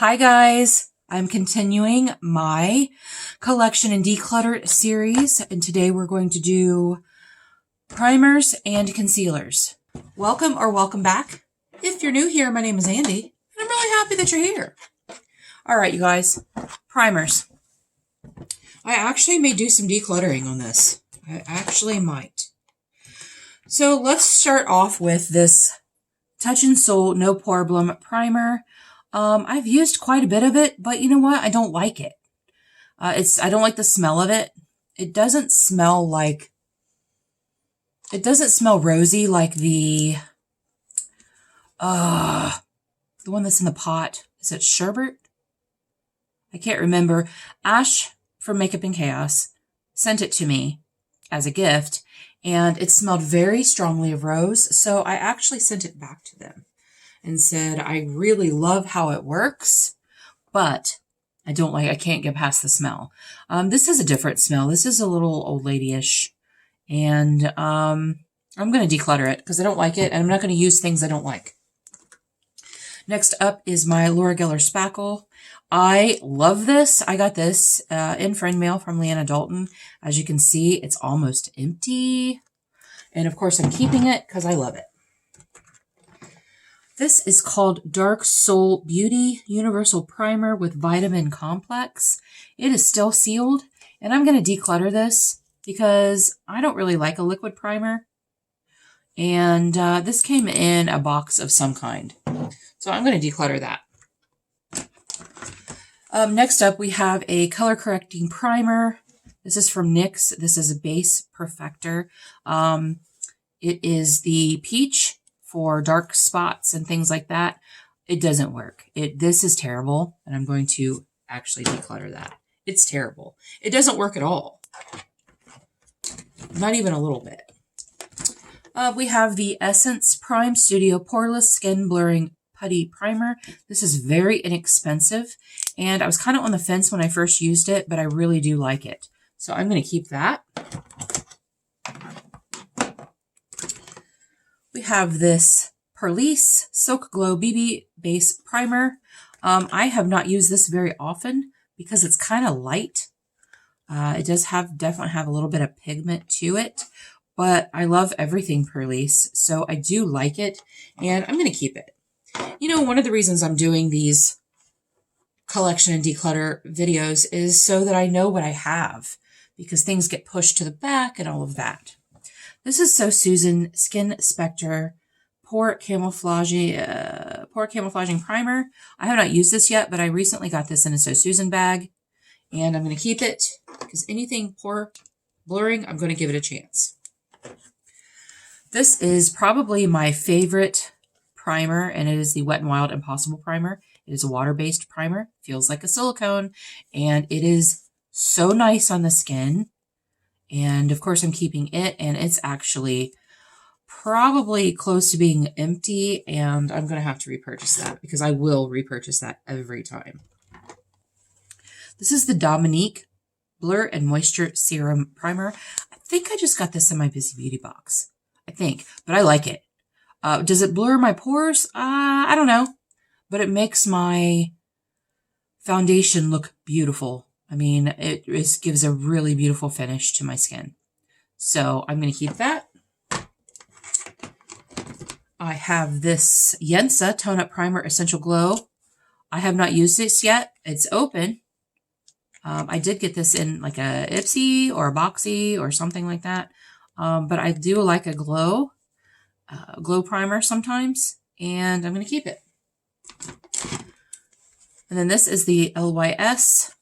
Hi guys, I'm continuing my collection and declutter series, and today we're going to do primers and concealers. Welcome or welcome back. If you're new here, my name is Andi, and I'm really happy that you're here. All right, you guys, primers. I actually may do some decluttering on this. I actually might. So let's start off with this Touch and Soul No Problem Primer. I've used quite a bit of it, but you know what? I don't like it. I don't like the smell of it. It doesn't smell rosy like the one that's in the pot. Is it sherbet? I can't remember. Ash from Makeup and Chaos sent it to me as a gift, and it smelled very strongly of rose. So I actually sent it back to them and said, I really love how it works, but I can't get past the smell. This is a different smell. This is a little old lady-ish. And I'm going to declutter it because I don't like it, and I'm not going to use things I don't like. Next up is my Laura Geller Spackle. I love this. I got this in friend mail from Leanna Dalton. As you can see, it's almost empty. And of course, I'm keeping it because I love it. This is called Dark Soul Beauty Universal Primer with Vitamin Complex. It is still sealed, and I'm going to declutter this because I don't really like a liquid primer. And this came in a box of some kind. So I'm going to declutter that. Next up, we have a color correcting primer. This is from NYX. This is a base perfector. It is the peach for dark spots and things like that. It doesn't work. This is terrible, and I'm going to actually declutter that. It's terrible. It doesn't work at all. Not even a little bit. We have the Essence Prime Studio Poreless Skin Blurring Putty Primer. This is very inexpensive, and I was kind of on the fence when I first used it, but I really do like it. So I'm going to keep that. We have this Perlice Silk Glow BB Base Primer. I have not used this very often because it's kind of light. It does definitely have a little bit of pigment to it, but I love everything Perlice, so I do like it, and I'm going to keep it. You know, one of the reasons I'm doing these collection and declutter videos is so that I know what I have, because things get pushed to the back and all of that. This is So Susan Skin Spectre Pore Camouflaging Primer. I have not used this yet, but I recently got this in a So Susan bag, and I'm going to keep it because anything pore blurring, I'm going to give it a chance. This is probably my favorite primer, and it is the Wet n Wild Impossible Primer. It is a water-based primer, feels like a silicone, and it is so nice on the skin. And of course, I'm keeping it, and it's actually probably close to being empty, and I'm going to have to repurchase that because I will repurchase that every time. This is the Dominique Blur and Moisture Serum Primer. I think I just got this in my Busy Beauty box. I think, but I like it. Does it blur my pores? I don't know, but it makes my foundation look beautiful. I mean, it gives a really beautiful finish to my skin. So I'm going to keep that. I have this Yensa Tone Up Primer Essential Glow. I have not used this yet. It's open. I did get this in like a Ipsy or a Boxy or something like that. But I do like a glow primer sometimes, and I'm going to keep it. And then this is the LYS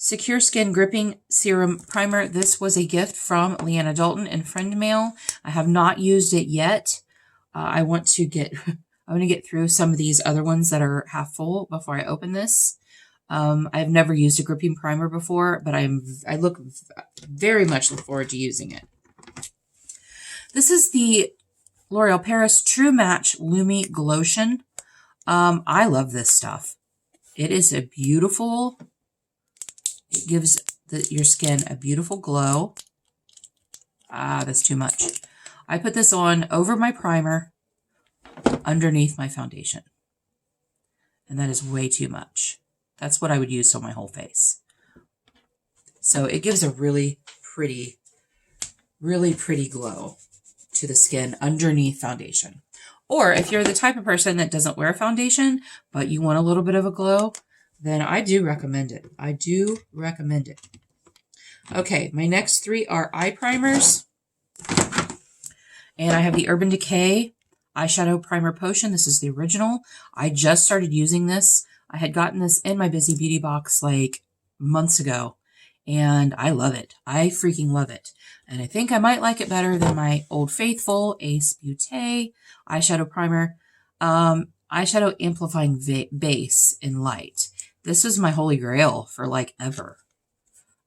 Secure Skin Gripping Serum Primer. This was a gift from Leanna Dalton in friend mail. I have not used it yet. I want to get through some of these other ones that are half full before I open this. I've never used a gripping primer before, but I very much look forward to using it. This is the L'Oreal Paris True Match Lumi Glotion. I love this stuff. It is a beautiful. It gives your skin a beautiful glow. That's too much. I put this on over my primer, underneath my foundation. and that is way too much. That's what I would use on my whole face. So it gives a really pretty glow to the skin underneath foundation. Or if you're the type of person that doesn't wear foundation, but you want a little bit of a glow, then I do recommend it. I do recommend it. Okay, my next three are eye primers. And I have the Urban Decay Eyeshadow Primer Potion. This is the original. I just started using this. I had gotten this in my Busy Beauty box like months ago, and I love it. I freaking love it. And I think I might like it better than my Old Faithful Ace Beauté Eyeshadow Primer. Eyeshadow Amplifying Base in Light. This was my holy grail for like ever.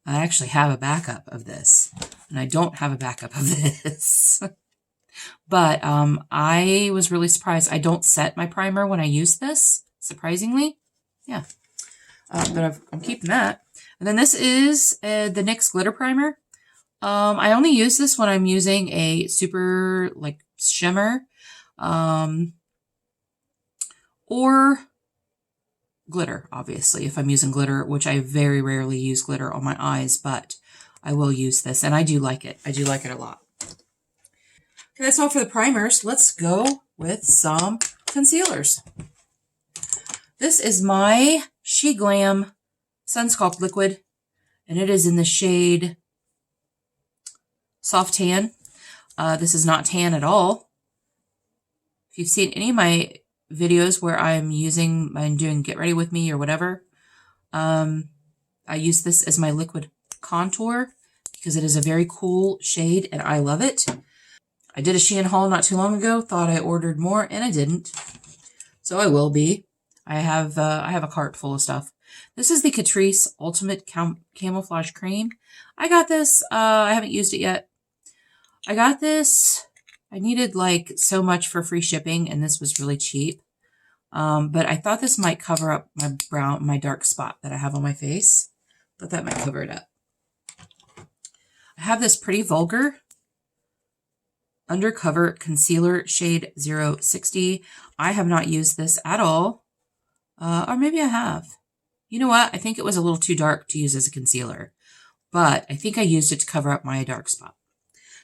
I actually have a backup of this, and I don't have a backup of this. But I was really surprised. I don't set my primer when I use this, surprisingly. Yeah, but I'm keeping that. And then this is the NYX Glitter Primer. I only use this when I'm using a super like shimmer or glitter, obviously, if I'm using glitter, which I very rarely use glitter on my eyes, but I will use this, and I do like it. I do like it a lot. Okay, that's all for the primers. Let's go with some concealers. This is my She Glam Sun Sculpt Liquid, and it is in the shade Soft Tan. This is not tan at all. If you've seen any of my videos where I'm doing Get Ready With Me or whatever, I use this as my liquid contour because it is a very cool shade and I love it. I did a Shein haul not too long ago, thought I ordered more, and I didn't. So I will be. I have a cart full of stuff. This is the Catrice Ultimate Camouflage Cream. I got this. I haven't used it yet. I got this. I needed like so much for free shipping, and this was really cheap. But I thought this might cover up my dark spot that I have on my face. But that might cover it up. I have this Pretty Vulgar Undercover Concealer Shade 060. I have not used this at all. Or maybe I have. You know what? I think it was a little too dark to use as a concealer. But I think I used it to cover up my dark spot.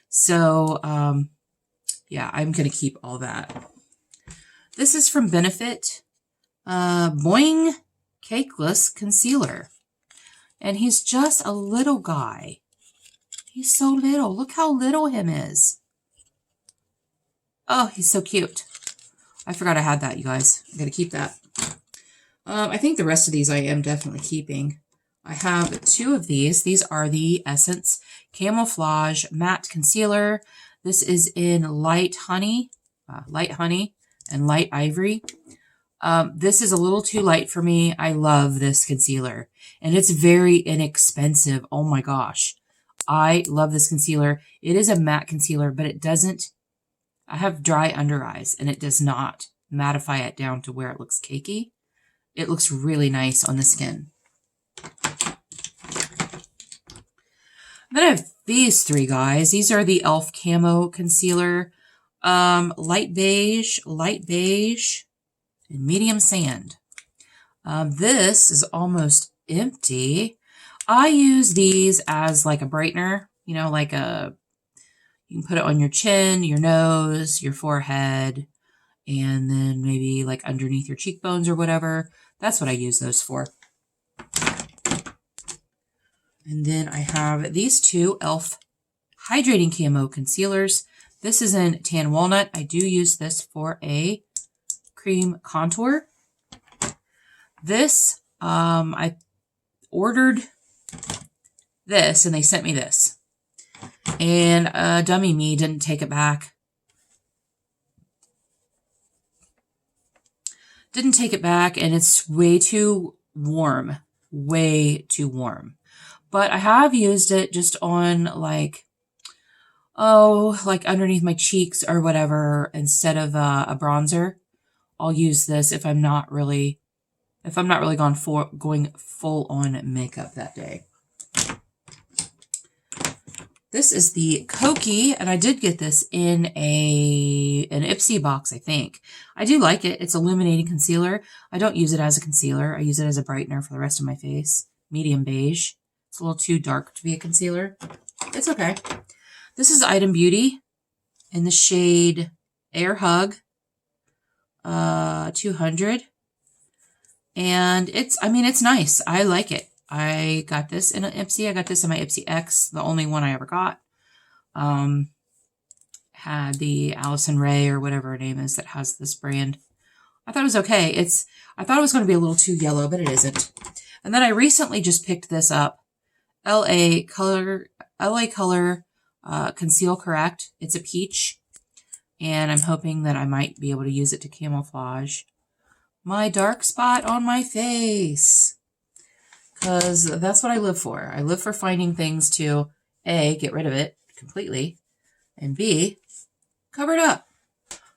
So, yeah, I'm going to keep all that. This is from Benefit. Boing Cakeless Concealer. And he's just a little guy. He's so little. Look how little him is. Oh, he's so cute. I forgot I had that, you guys. I'm going to keep that. I think the rest of these I am definitely keeping. I have two of these. These are the Essence Camouflage Matte Concealer. This is in Light Honey and Light Ivory. This is a little too light for me. I love this concealer. And it's very inexpensive. Oh my gosh. I love this concealer. It is a matte concealer, but it doesn't... I have dry under eyes, and it does not mattify it down to where it looks cakey. It looks really nice on the skin. Then I have these three guys. These are the e.l.f. Camo Concealer. Light beige, and medium sand. This is almost empty. I use these as like a brightener, you know, like you can put it on your chin, your nose, your forehead, and then maybe like underneath your cheekbones or whatever. That's what I use those for. And then I have these two e.l.f. Hydrating Camo Concealers. This is in Tan Walnut. I do use this for a cream contour. This, I ordered this and they sent me this. And dummy me didn't take it back. Didn't take it back, and it's way too warm. Way too warm. But I have used it just on like, like underneath my cheeks or whatever, instead of a bronzer. I'll use this if I'm not really going full on makeup that day. This is the Koki, and I did get this in an Ipsy box, I think. I do like it. It's illuminating concealer. I don't use it as a concealer. I use it as a brightener for the rest of my face. Medium beige. It's a little too dark to be a concealer. It's okay. This is Item Beauty in the shade Air Hug 200. And it's nice. I like it. I got this in an Ipsy. I got this in my Ipsy X, the only one I ever got. Had the Allison Ray or whatever her name is that has this brand. I thought it was okay. I thought it was going to be a little too yellow, but it isn't. And then I recently just picked this up. LA Color Conceal Correct. It's a peach. And I'm hoping that I might be able to use it to camouflage my dark spot on my face. Because that's what I live for. I live for finding things to, A, get rid of it completely, and B, cover it up.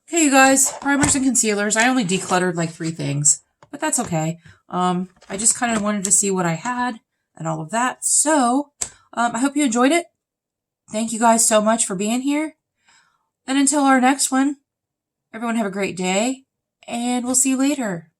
Okay, you guys, primers and concealers. I only decluttered like 3 things, but that's okay. I just kind of wanted to see what I had and all of that. So, I hope you enjoyed it. Thank you guys so much for being here. And until our next one, everyone have a great day, and we'll see you later.